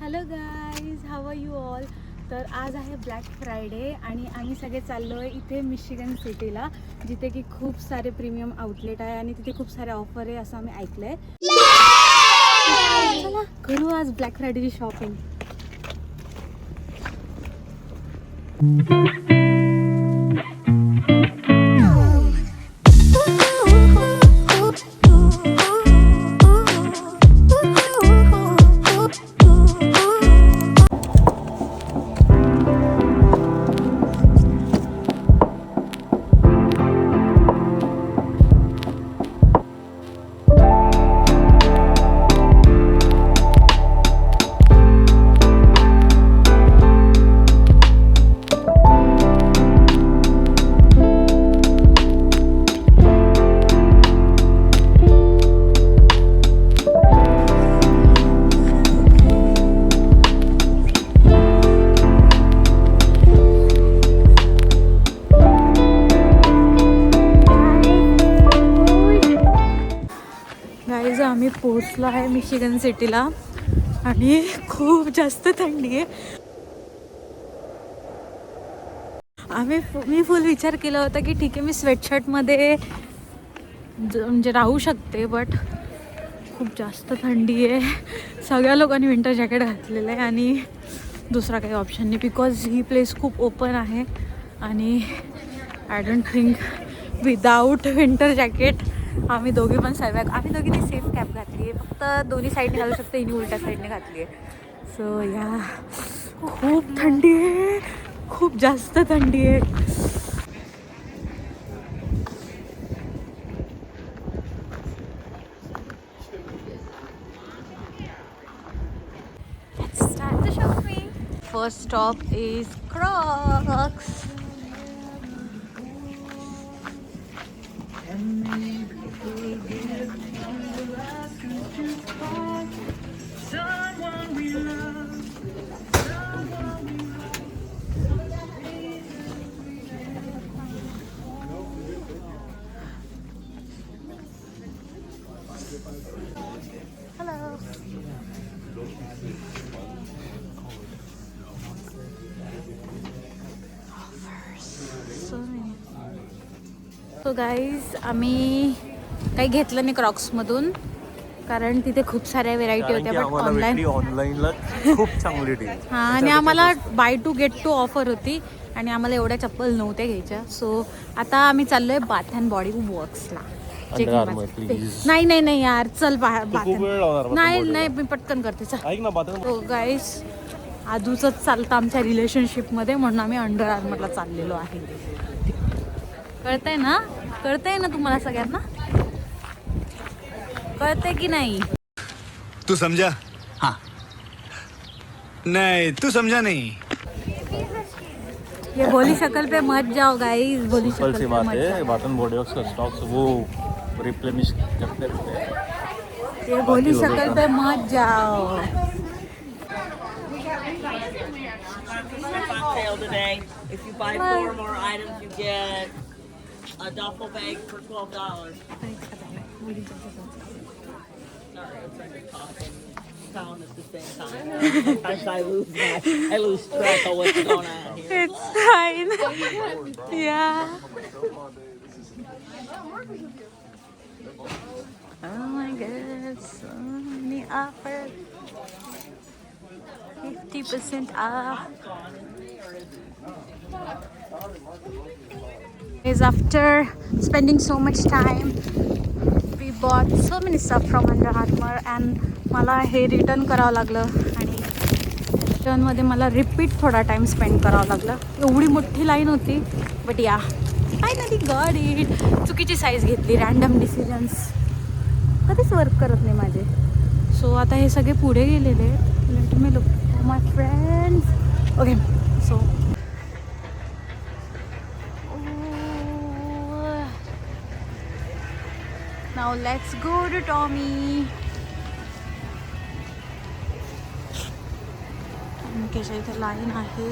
Hello guys, how are you all. तर आज आहे ब्लॅक फ्रायडे आणि आम्ही सगळे चाललो आहे इथे मिशिगन सिटीला, जिथे की खूप सारे प्रीमियम आउटलेट आहे आणि तिथे खूप सारे ऑफर आहे असं आम्ही ऐकलं आहे. चला करू आज ब्लॅक फ्रायडेची शॉपिंग. गाईज आम्ही पोहोचलो आहे मिशिगन सिटीला आणि खूप जास्त थंडी आहे. मी फुल विचार केला होता की ठीक आहे मी स्वेटशर्टमध्ये म्हणजे राहू शकते, बट खूप जास्त थंडी आहे. सगळ्या लोकांनी विंटर जॅकेट घातलेलं आहे आणि दुसरा काही ऑप्शन नाही, बिकॉज ही प्लेस खूप ओपन आहे आणि I don't think without winter jacket आम्ही दोघी पण आम्ही दोघींनी सेम कॅप घातली आहे, फक्त दोन्ही साईडने घालू शकते, हिने उलट्या साईडने घातली आहे. सो या खूप थंडी आहे, खूप जास्त थंडी आहे. First stop is Crocs. So guys आम्ही काही घेतलं नाही क्रॉक्समधून, कारण तिथे खूप साऱ्या व्हेरायटी होत्या, बट ऑनलाईनला खूप चांगली डील. हां, आणि आम्हाला buy two get two offer होती आणि आम्हाला एवढ्या चप्पल नव्हत्या घ्यायच्या. सो आता आम्ही चाललोय बाथ अँड बॉडी वर्क्सला. नाही नाही नाही यार, चल नाही नाही मी पटकन करते, चल. तो गाईज आधूच चालतं आमच्या रिलेशनशिपमध्ये, म्हणून आम्ही अंडर आर्मरला चाललेलो आहे. कळतंय ना, कळतंय ना तुम्हाला सगळ्यांना, कळतंय की नाही? तू समझा? हाँ. नहीं तू समझा नहीं. ये भोली शक्ल पे मत जाओ गाइस, भोली शक्ल पे बात मत है, जाओ. बात एंड बॉडी वर्क्स का स्टॉक्स वो रिप्लेनिश करते रहते हैं. ये भोली शक्ल पे मत जाओ. Sale today. If you buy 4 more items, you get a duffel bag for $12. Sorry, I'm trying to talk and sound at the same time. Sometimes I lose track of what's going on here. It's fine. Yeah. Oh my God, so many offers. 50% off. Is after spending so much time, we bought so many stuff from Under Armour and मला हे return करावं लागलं आणि रिटर्नमध्ये मला repeat थोडा time spend करावं लागलं. एवढी मोठी लाईन होती, बट या फायनली गॉट इट. चुकीची साईज घेतली, रॅन्डम डिसिजन्स कधीच वर्क करत नाही माझे. सो आता हे सगळे पुढे गेलेले. Let me look my friends. Okay, so now let's go to Tommy. इनकेच्या इथे लाईन आहे.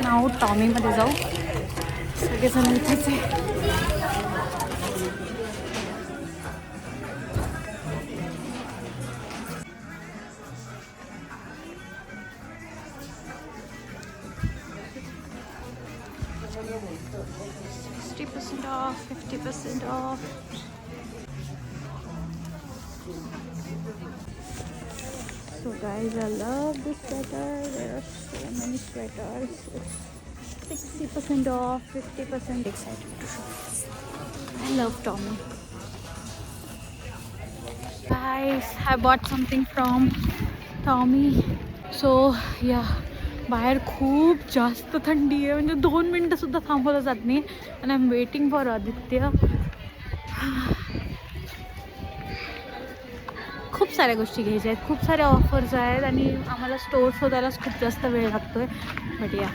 नाव टॉमीमध्ये जाऊ. सगळेजण इथेच आहे. off, 50% off. So guys, I love this sweater. There are so many sweaters. 60% off, 50%. Excited to show this. I love Tommy. Guys, I bought something from Tommy. So yeah. बाहेर खूप जास्त थंडी आहे, म्हणजे 2 मिनिटं सुद्धा थांबवलं जात नाही. आणि I am waiting for Aditya. खूप साऱ्या गोष्टी घ्यायच्या आहेत, खूप साऱ्या ऑफर्स आहेत आणि आम्हाला स्टोर शोधायलाच खूप जास्त वेळ लागतोय. बट या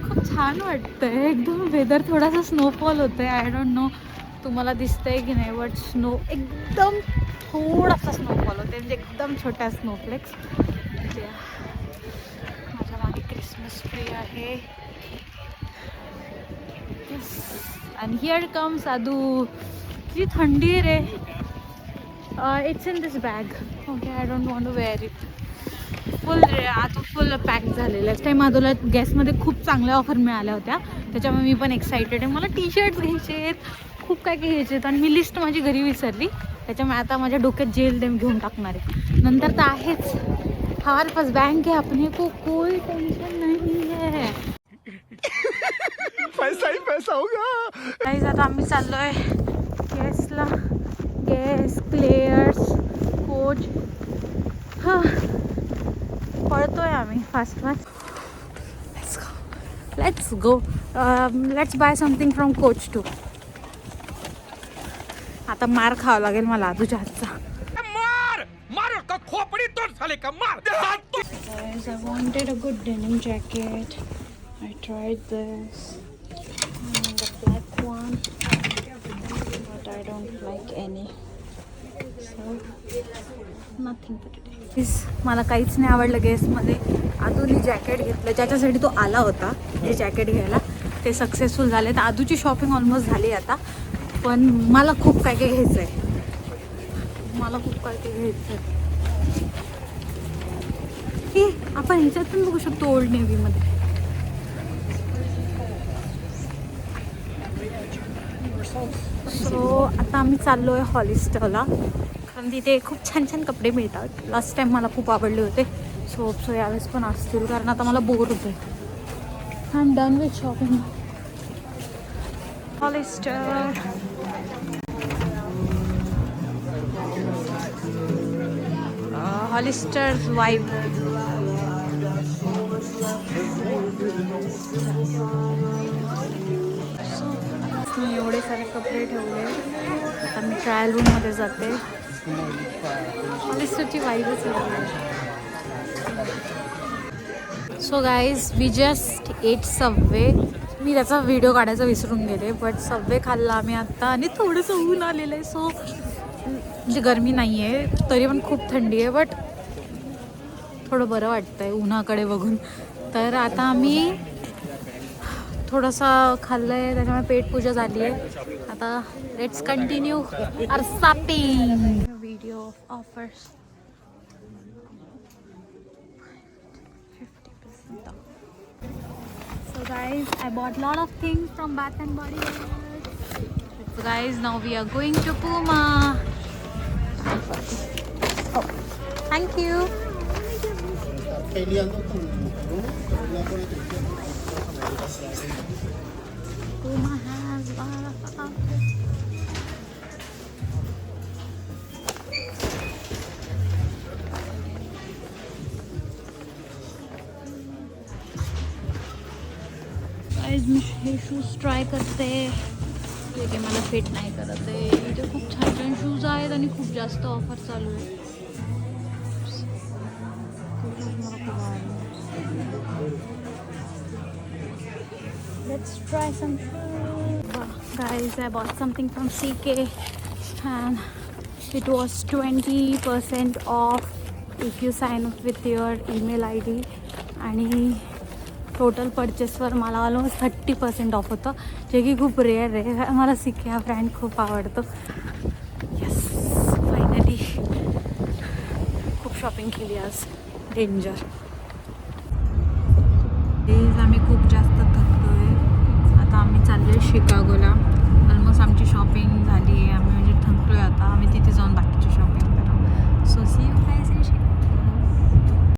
खूप छान वाटतंय. एकदम वेदर थोडासा स्नोफॉल होतंय. आय डोंट नो तुम्हाला दिसतंय की नाही, बट स्नो एकदम थोडासा स्नोफॉल होते, म्हणजे एकदम छोट्या स्नोफ्लेक्स. माझ्या मागे क्रिसमस ट्री आहे. आणि हिअर कम्स साधू. किती थंडी आहे रे. It's in this bag. Okay, I don't want to wear it. Full रे, आता फुल पॅक झालेलं आहे. टाईम आदोला गॅसमध्ये खूप चांगल्या ऑफर मिळाल्या होत्या, त्याच्यामुळे मी पण एक्सायटेड आहे. मला टी शर्ट्स घ्यायचे आहेत, खूप काय काय घ्यायचे आहेत. आणि मी लिस्ट माझी घरी विसरली, त्याच्यामुळे आता माझ्या डोक्यात जेल देम घेऊन टाकणार आहे. नंतर तर आहेच, हमारे पास बैंक है, अपने को कोई टेंशन नहीं है. पैसा ही पैसा होगा. गाईज, आता आम्ही चाललोय गॅसला. Gas, Clare's, coach. हां, पळतोय आम्ही fast fast. Let's go. Let's buy something from coach two. आता मार खावा लागेल मला तुझ्या हातचा. Guys, I wanted a good denim jacket. I tried this, the black one, but I don't like any. So nothing for today. मला काहीच नाही आवडलं गॅसमध्ये. आदूने जॅकेट घेतलं, ज्याच्यासाठी तो आला होता जे जॅकेट घ्यायला, ते सक्सेसफुल झाले. तर आदूची शॉपिंग ऑलमोस्ट झाली आता, पण मला खूप काय काय घ्यायचं आहे. हे आपण ह्याच्यात पण बघू शकतो ओल्ड नेव्हीमध्ये. सो आता आम्ही चाललो आहे हॉलिस्टरला, कारण तिथे खूप छान छान कपडे मिळतात. लास्ट टाइम मला खूप आवडले होते. सो यावेळेस पण असतील, कारण आता मला बोर होतं आहे. I am done with shopping. Hollister. Hollister's vibe. मी एवढे सारे कपडे ठेवले. आता मी ट्रायल रूममध्ये जाते. हॉलिस्टरची वाईबच आहे. So guys, we just ate Subway. मी त्याचा व्हिडिओ काढायचा विसरून गेले, बट सबवे खाल्ला आम्ही आत्ता. आणि थोडंसं ऊन आलेलं आहे, सो म्हणजे गरमी नाही आहे, तरी पण खूप थंडी आहे, बट थोडं बरं वाटतं आहे उन्हाकडे बघून. तर आता आम्ही थोडासा खाल्लं आहे, त्याच्यामुळे पेटपूजा झाली आहे. आता let's continue our shopping. Video of offers. 50% off. So guys, I bought lot of things from Bath and Body Works. So guys, now we are going to Puma. Oh, thank you. Puma has a lot of outfits. Guys, मी हे shoes try करते. जे की मला fit नाही करत आहे. इथे खूप छान छान शूज आहेत आणि खूप जास्त ऑफर चालू आहे. Let's try some food. Guys, I bought something from CK and it was 20% off if you sign up with your email ID. आणि टोटल परचेसवर मला ऑलमोस्ट 30% ऑफ होतं, जे की खूप रेअर आहे. मला सिके हा ब्रँड खूप आवडतो. येस, फायनली खूप शॉपिंग केली आज. डेंजर. आम्ही खूप जास्त थकतोय. आता आम्ही चाललो आहे शिकागोला. ऑलमोस्ट आमची शॉपिंग